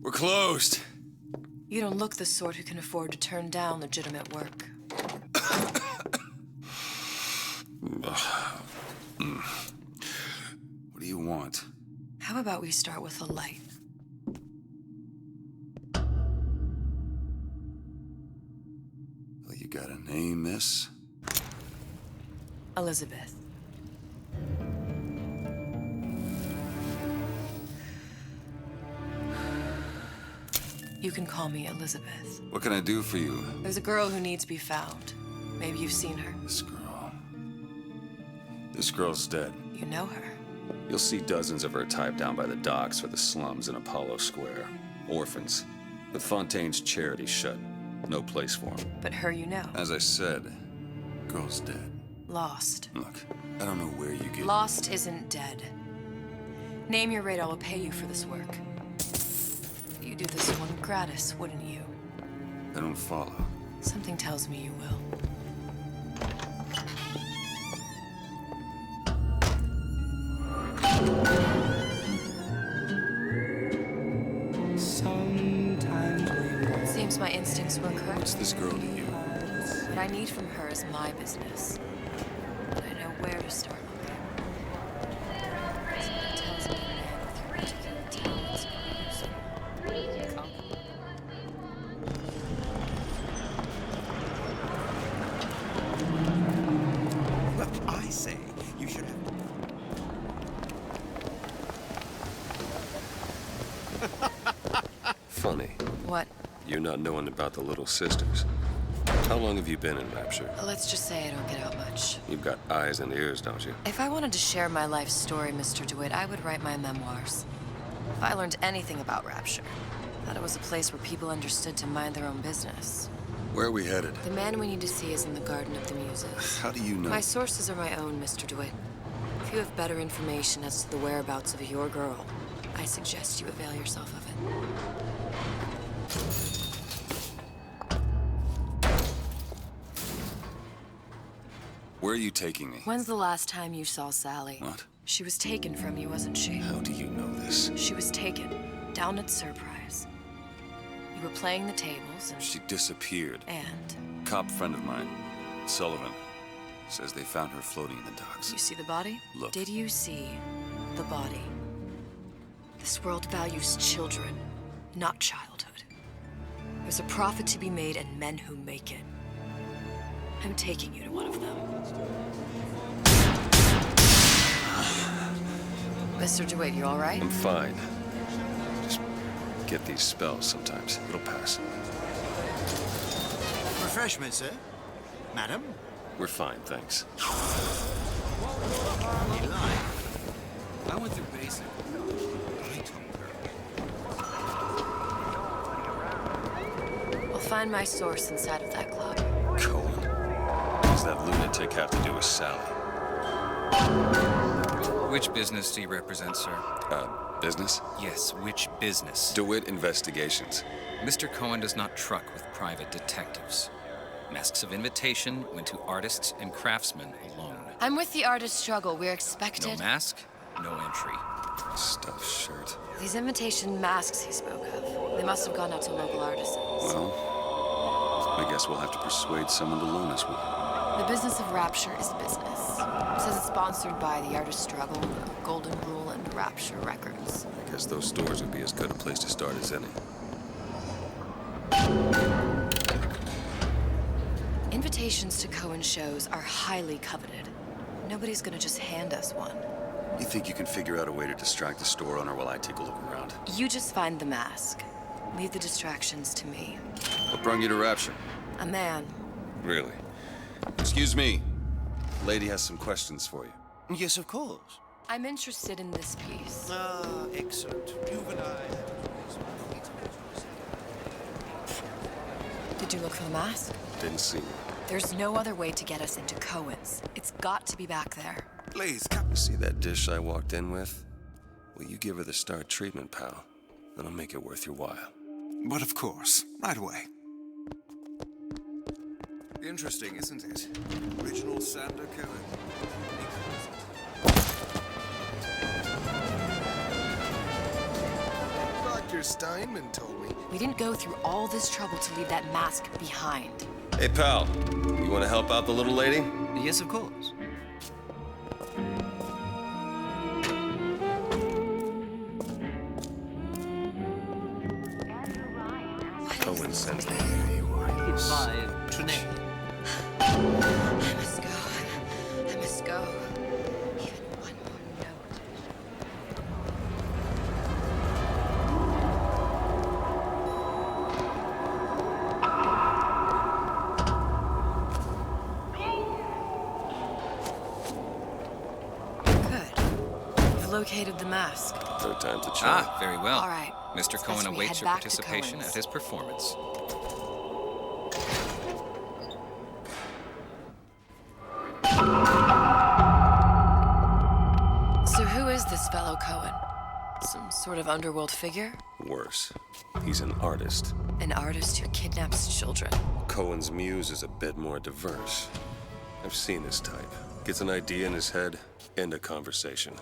We're closed. You don't look the sort who can afford to turn down legitimate work. What do you want? How about we start with a light? Well, you got a name, miss? Elizabeth. You can call me Elizabeth. What can I do for you? There's a girl who needs to be found. Maybe you've seen her. This girl's dead. You know her. You'll see dozens of her tied down by the docks or the slums in Apollo Square. Orphans. With Fontaine's charity shut. No place for them. But her you know. As I said, girl's dead. Lost. Look, I don't know where you get... Lost isn't dead. Name your rate, I will pay you for this work. You'd do this one gratis, wouldn't you? I don't follow. Something tells me you will. Seems my instincts were correct. What's this girl to you? What I need from her is my business. And I know where to start looking. Something tells me a man with your particular talents can use you. Come. Look, I say you should have... Funny. What? You not knowing about the Little Sisters. How long have you been in Rapture? Let's just say I don't get out much. You've got eyes and ears, don't you? If I wanted to share my life story, Mr. DeWitt, I would write my memoirs. If I learned anything about Rapture, that it was a place where people understood to mind their own business. Where are we headed? The man we need to see is in the Garden of the Muses. How do you know? My sources are my own, Mr. DeWitt. If you have better information as to the whereabouts of your girl, I suggest you avail yourself of it. Where are you taking me? When's the last time you saw Sally? What? She was taken from you, wasn't she? How do you know this? She was taken, down at Surprise. You were playing the tables and... She disappeared. And? Cop friend of mine, Sullivan, says they found her floating in the docks. You see the body? Look. Did you see the body? This world values children, not childhood. There's a profit to be made and men who make it. I'm taking you to one of them. Mr. DeWitt, you all right? I'm fine. Just get these spells sometimes. It'll pass. Refreshment, sir? Madam? We're fine, thanks. Eli. I went through basic. I told her. We'll find my source inside of that club. Cohen. What does that lunatic have to do with Sally? Which business do you represent, sir? Business? Yes, which business? DeWitt Investigations. Mr. Cohen does not truck with private detectives. Masks of invitation went to artists and craftsmen alone. I'm with the artist struggle. We're expected. No mask, no entry. Stuffed shirt. These invitation masks he spoke of, they must have gone out to local artisans. Well, I guess we'll have to persuade someone to loan us one. The business of Rapture is a business. It says it's sponsored by the Artist Struggle, Golden Rule, and Rapture Records. I guess those stores would be as good a place to start as any. Invitations to Cohen shows are highly coveted. Nobody's gonna just hand us one. You think you can figure out a way to distract the store owner while I take a look around? You just find the mask. Leave the distractions to me. What brought you to Rapture? A man. Really? Excuse me. Lady has some questions for you. Yes, of course. I'm interested in this piece. Ah, excellent. You and I. Did you look for the mask? Didn't see you. There's no other way to get us into Cohen's. It's got to be back there. Please, come. You see that dish I walked in with? Well, you give her the star treatment, pal. That'll make it worth your while. But of course, right away. Interesting, isn't it? Original Sander Cohen. Dr. Steinman told me. We didn't go through all this trouble to leave that mask behind. Hey, pal. You want to help out the little lady? Yes, of course. Cohen sent me. By Trinae. I must go. I must go. Even one more note. Good. We've located the mask. Third time's the charm. Ah, very well. All right. Mr. It's Cohen best we awaits head your back to participation Cohen's. at his performance. So who is this fellow Cohen? Some sort of underworld figure? Worse. He's an artist. An artist who kidnaps children. Cohen's muse is a bit more diverse. I've seen this type. Gets an idea in his head, end a conversation.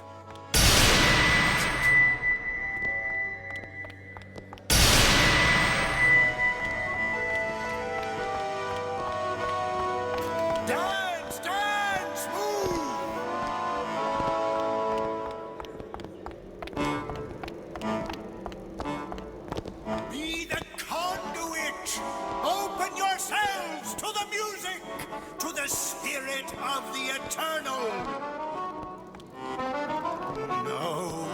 Dance, dance, move! Be the conduit! Open yourselves to the music, to the spirit of the eternal! No.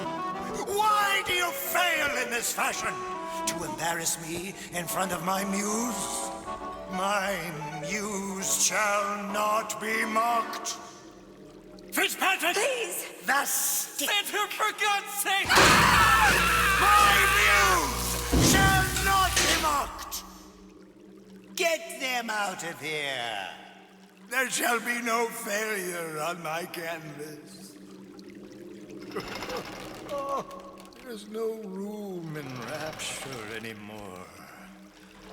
Why do you fail in this fashion? To embarrass me in front of my muse? My muse shall not be mocked. Fitzpatrick! Please! The stick! For God's sake! My muse shall not be mocked! Get them out of here! There shall be no failure on my canvas. Oh, there's no room in rapture anymore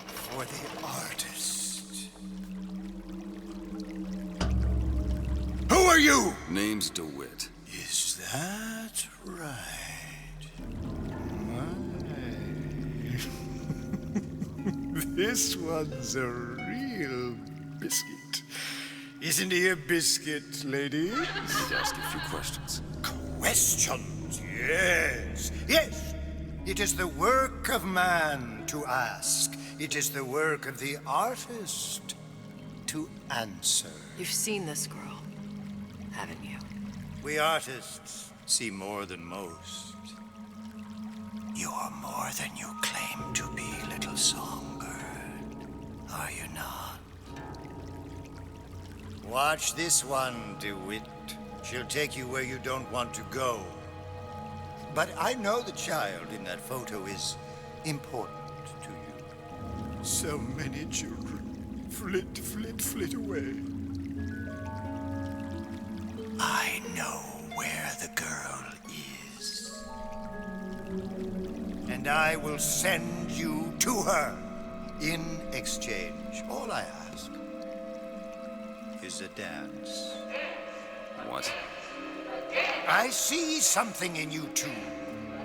for the artist. Who are you? Name's DeWitt. Is that right? This one's a real biscuit. Isn't he a biscuit, lady? Ask you a few questions. Questions, yes. Yes, it is the work of man to ask. It is the work of the artist to answer. You've seen this girl, haven't you? We artists see more than most. You are more than you claim to be, little songbird. Are you not? Watch this one, DeWitt. She'll take you where you don't want to go. But I know the child in that photo is important to you. So many children flit, flit, flit away. I know where the girl is. And I will send you to her in exchange. All I ask is a dance. What? I see something in you two.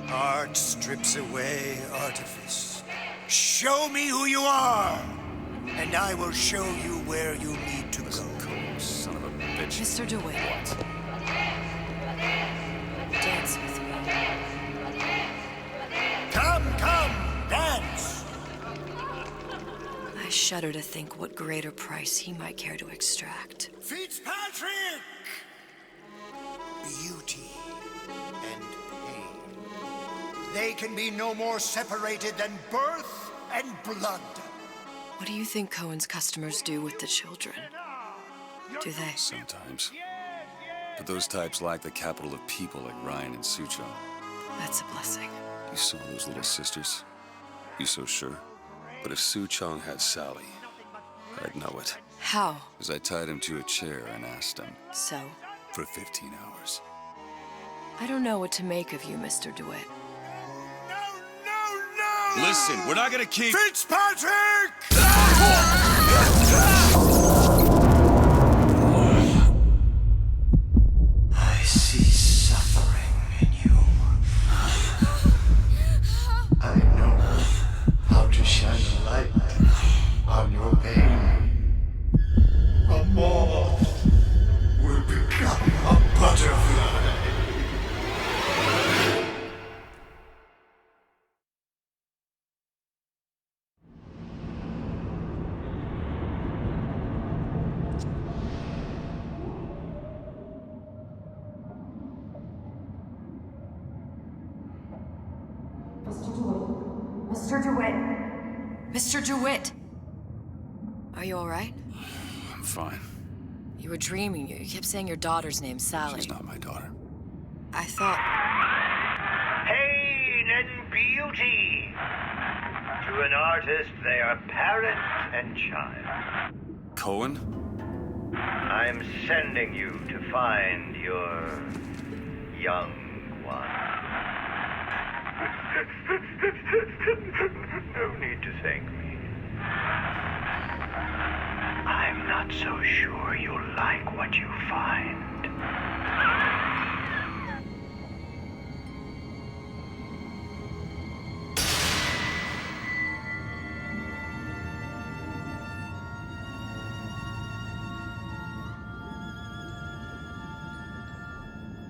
Art strips away artifice. Show me who you are, and I will show you where you need to go. Cool son of a bitch. Mr. DeWitt. Dance with me. Come, dance! I shudder to think what greater price he might care to extract. Fitzpatrick! Beauty and pain. They can be no more separated than birth and blood. What do you think Cohen's customers do with the children? Do they? Sometimes. But those types lack the capital of people like Ryan and Sucho. That's a blessing. You saw those little sisters? You so sure? But if Su Chong had Sally, I'd know it. How? As I tied him to a chair and asked him So? for 15 hours. I don't know what to make of you, Mr. DeWitt. No! Listen, we're not gonna keep... Fitzpatrick! I see suffering in you. I know how to shine a light on your pain. A moth will become a butterfly. Mr. DeWitt! Mr. DeWitt! Are you alright? I'm fine. You were dreaming. You kept saying your daughter's name, Sally. She's not my daughter. I thought... Pain and beauty. To an artist, they are parent and child. Cohen? I'm sending you to find your young one. No need to thank me. I'm not so sure you'll like what you find.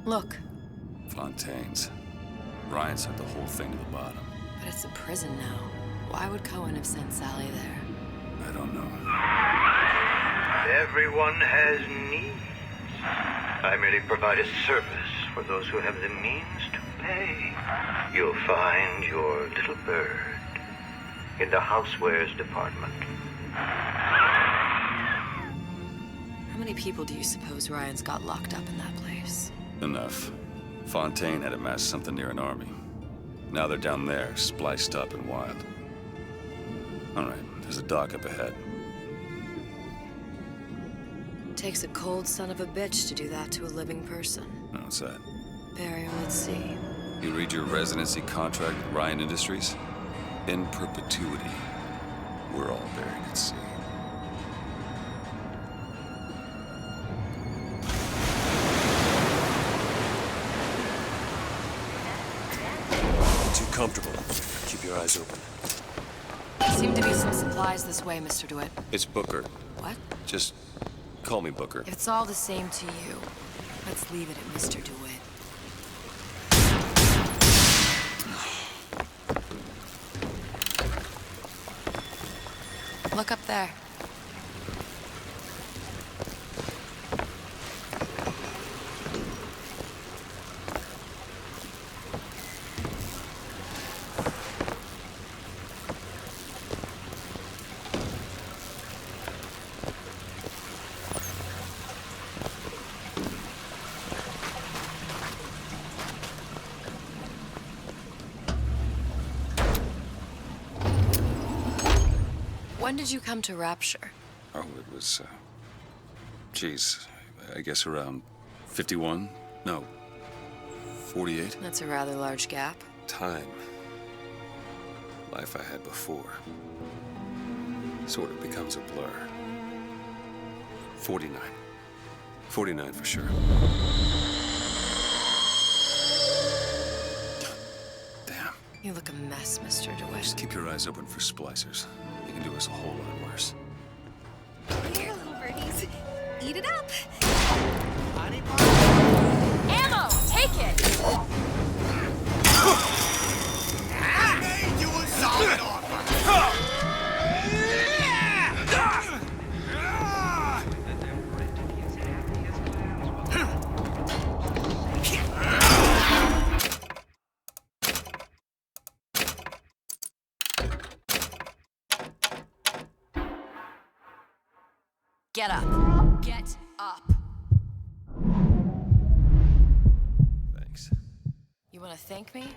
Look, Fontaine's. Ryan sent the whole thing to the bottom. but it's a prison now. Why would Cohen have sent Sally there? I don't know. Everyone has needs. I merely provide a service for those who have the means to pay. You'll find your little bird in the housewares department. How many people do you suppose Ryan's got locked up in that place? Enough. Fontaine had amassed something near an army. Now they're down there, spliced up and wild. All right, there's a dock up ahead. Takes a cold son of a bitch to do that to a living person. What's that? Burial at sea. You read your residency contract with Ryan Industries? In perpetuity, we're all buried at sea. Too comfortable. Keep your eyes open. Seem to be some supplies this way, Mr. DeWitt. It's Booker. What? Just call me Booker. If it's all the same to you, let's leave it at Mr. DeWitt. Look up there. When did you come to Rapture? Oh, it was, geez, I guess around 51? No, 48? That's a rather large gap. Time. Life I had before. Sort of becomes a blur. 49. 49 for sure. Damn. You look a mess, Mr. DeWitt. Just keep your eyes open for splicers. They can do us a whole lot worse. Here, little birdies. Eat it up. Ammo! Take it! I made you a solid offer. Get up. Get up. thank me?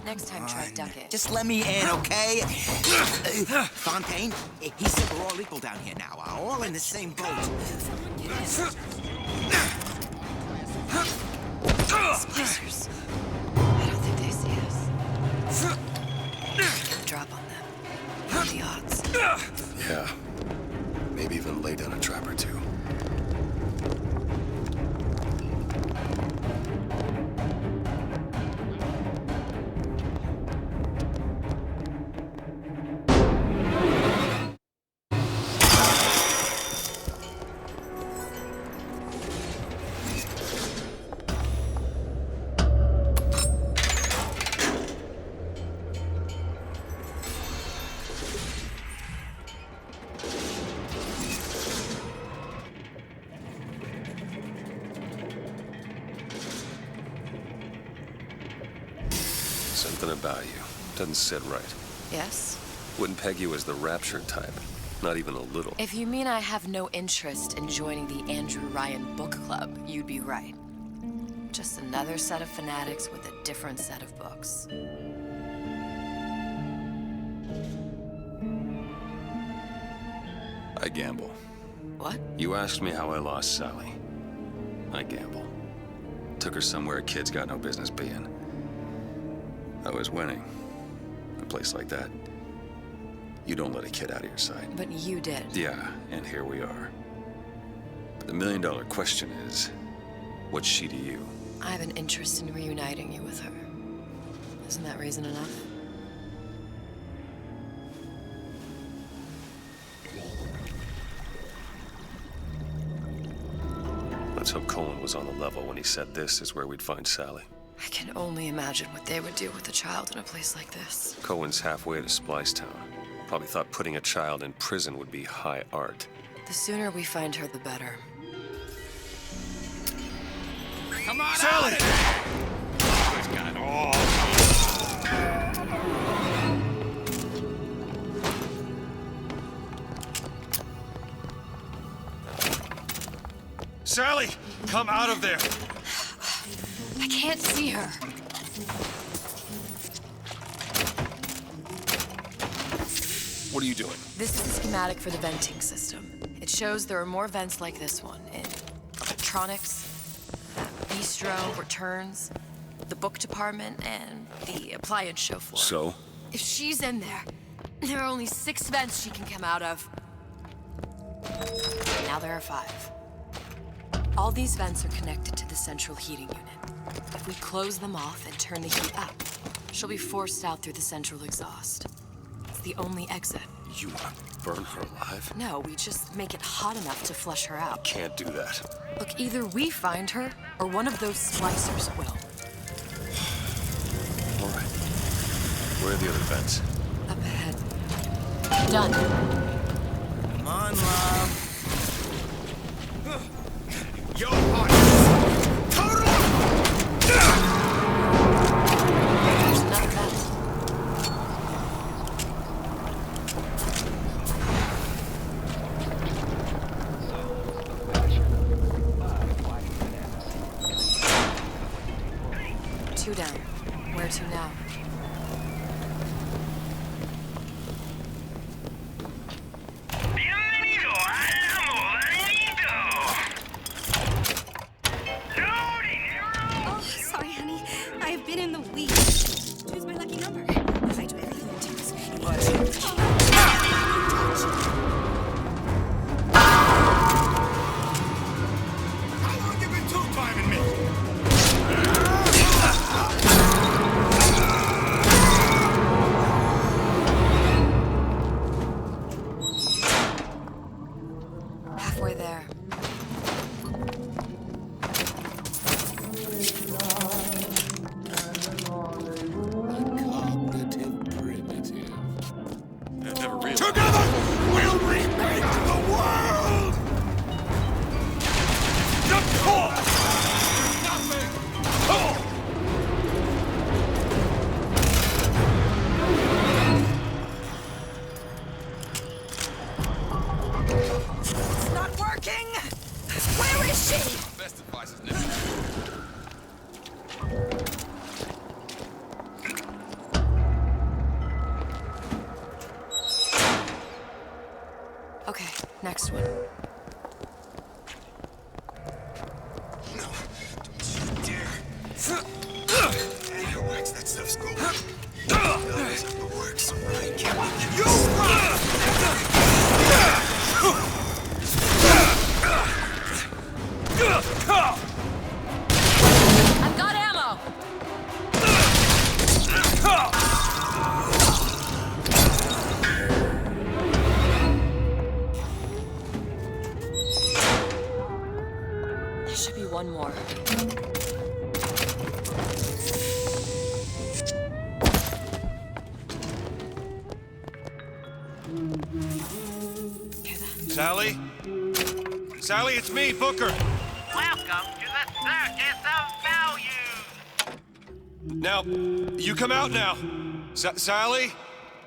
Next time, try ducking. Just let me in, okay? Fontaine, he said we're all equal down here now. We're all in the same boat. Splicers. I don't think they see us. Drop on them. What are the odds? Yeah. Maybe even lay down a trap or two. Something about you doesn't sit right. Yes? Wouldn't peg you as the rapture type. Not even a little. If you mean I have no interest in joining the Andrew Ryan book club, you'd be right. Just another set of fanatics with a different set of books. I gamble. What? You asked me how I lost Sally. I gamble. Took her somewhere kids got no business being. I was winning. A place like that, you don't let a kid out of your sight. But you did. Yeah, and here we are. But the million-dollar question is, what's she to you? I have an interest in reuniting you with her. Isn't that reason enough? Let's hope Cohen was on the level when he said this is where we'd find Sally. I can only imagine what they would do with a child in a place like this. Cohen's halfway to Splicetown. Probably thought putting a child in prison would be high art. The sooner we find her, the better. Come on, Sally! Sally, come out of there! I can't see her. What are you doing? This is the schematic for the venting system. It shows there are more vents like this one in electronics, bistro, returns, the book department, and the appliance show floor. So? If she's in there are only 6 vents she can come out of. Now there are 5. All these vents are connected to the central heating unit. If we close them off and turn the heat up, she'll be forced out through the central exhaust. It's the only exit. You want to burn her alive? No, we just make it hot enough to flush her out. Can't do that. Look, either we find her, or one of those splicers will. All right. Where are the other vents? Up ahead. Done. Come on, love. Your heart! Total! There's another vent. Two down. Where to now? Oh, sorry, honey. I've been in the weeds. Choose my lucky number. If I do everything it takes. How long you been two-timing me? Halfway there. Together, we'll remake the world! Nothing! It's not working! Where is she? Best advice is never. one. No, don't you dare. Relax, that stuff's gold. Those are the works of my camera. I've got ammo! There should be one more. Hear that? Sally? Sally, it's me, Booker. Welcome to the Circus of Value. Now, you come out now. Sally?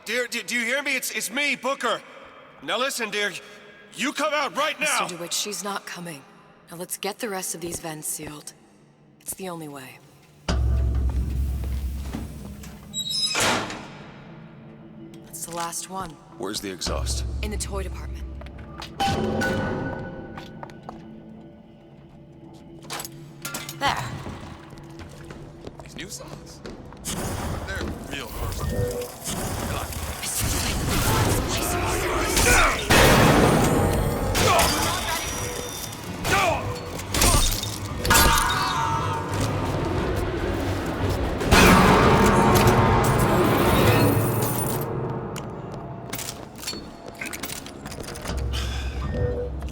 Dear, do you hear me? It's me, Booker. Now listen, dear. You come out right now! Mr. DeWitt, she's not coming. Now let's get the rest of these vents sealed. It's the only way. That's the last one. Where's the exhaust? In the toy department. There. These new songs. They're real personal.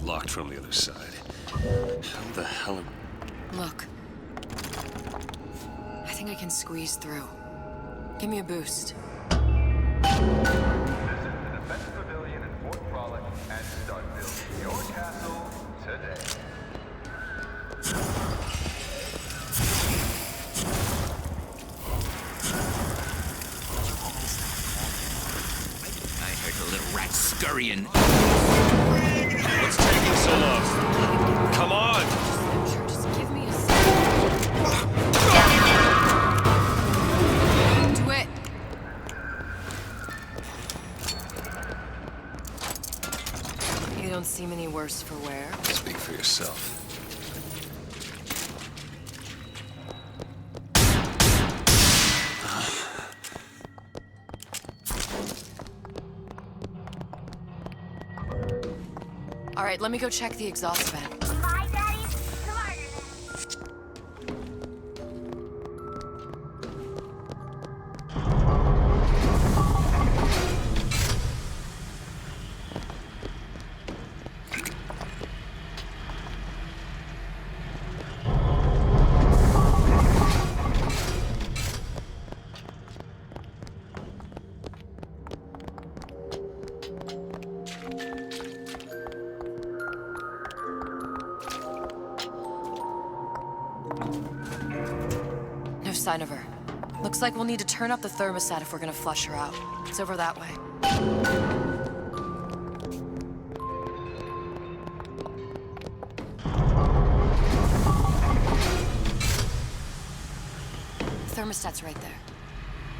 Locked from the other side. How the hell am... Look. I think I can squeeze through. Give me a boost. Visit the Defense Pavilion in Fort Frolic and start building your castle today. I heard the little rat scurrying. What's taking so long? Come on! Just give me a second. Do it. You don't seem any worse for wear. Speak for yourself. All right, let me go check the exhaust vent. My daddy's smarter than No sign of her. Looks like we'll need to turn up the thermostat if we're gonna flush her out. It's over that way. Thermostat's right there.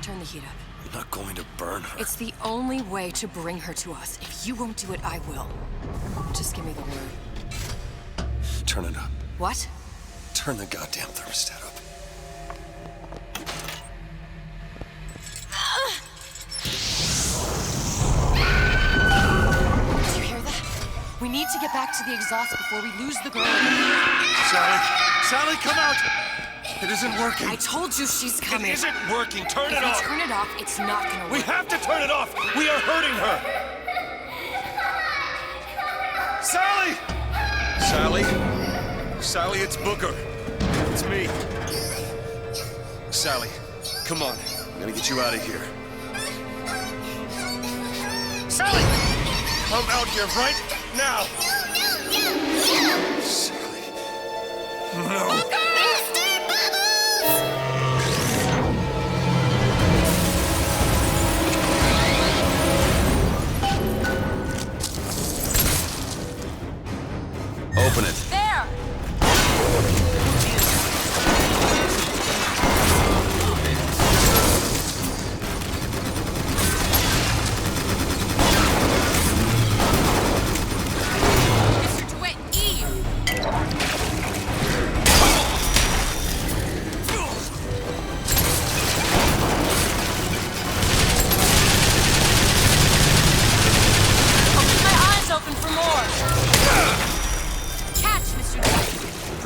Turn the heat up. I'm not going to burn her. It's the only way to bring her to us. If you won't do it, I will. Just give me the word. Turn it up. What? Turn the goddamn thermostat up. Did you hear that? We need to get back to the exhaust before we lose the girl. Sally! Sally, come out! It isn't working. I told you she's coming. It isn't working. Turn it off. If we turn it off, it's not gonna work. We have to turn it off. We are hurting her. Sally! Sally? Sally, it's Booker. It's me. Sally, come on. I'm gonna get you out of here. Sally! Come out here right now! Sally. No. Open it. There!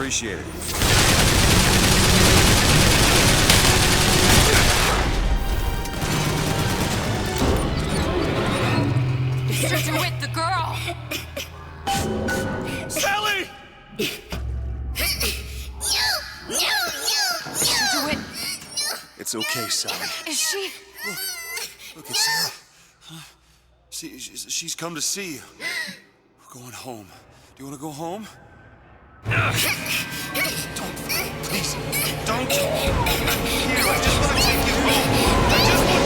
Appreciate it. Mr. DeWitt, the girl! Sally! Mr. DeWitt, It's okay, Sally. is she... Look, it's Sarah. Huh? She's come to see you. We're going home. Do you want to go home? Don't, please, don't. I'm here. I just want to take you home. I just want...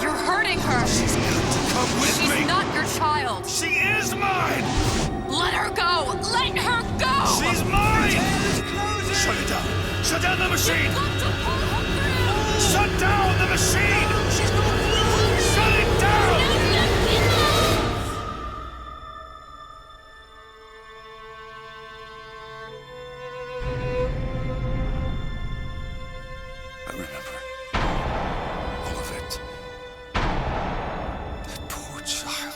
You're hurting her! She's got to come with me! She's not your child! She is mine! Let her go! Let her go! She's mine! Shut it down! Shut down the machine! Shut down the machine! Shut it down! I remember. All of it. That poor child.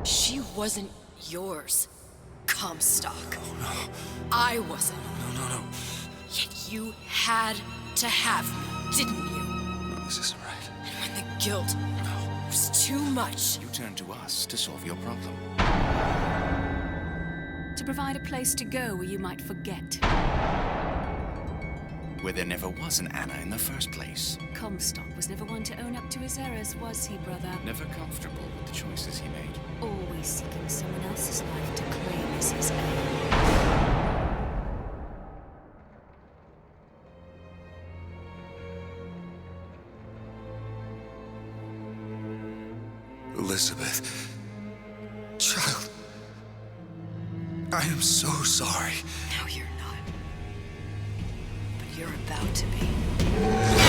She wasn't yours, Comstock. Oh, no. I wasn't. No. Yet you had to have me, didn't you? No, this isn't right. And when the guilt was too much... You turned to us to solve your problem. To provide a place to go where you might forget. Where there never was an Anna in the first place. Comstock was never one to own up to his errors, was he, brother? Never comfortable with the choices he made. Always seeking someone else's life to claim as his own. Elizabeth. Child. I am so sorry. No, you're not. But you're about to be.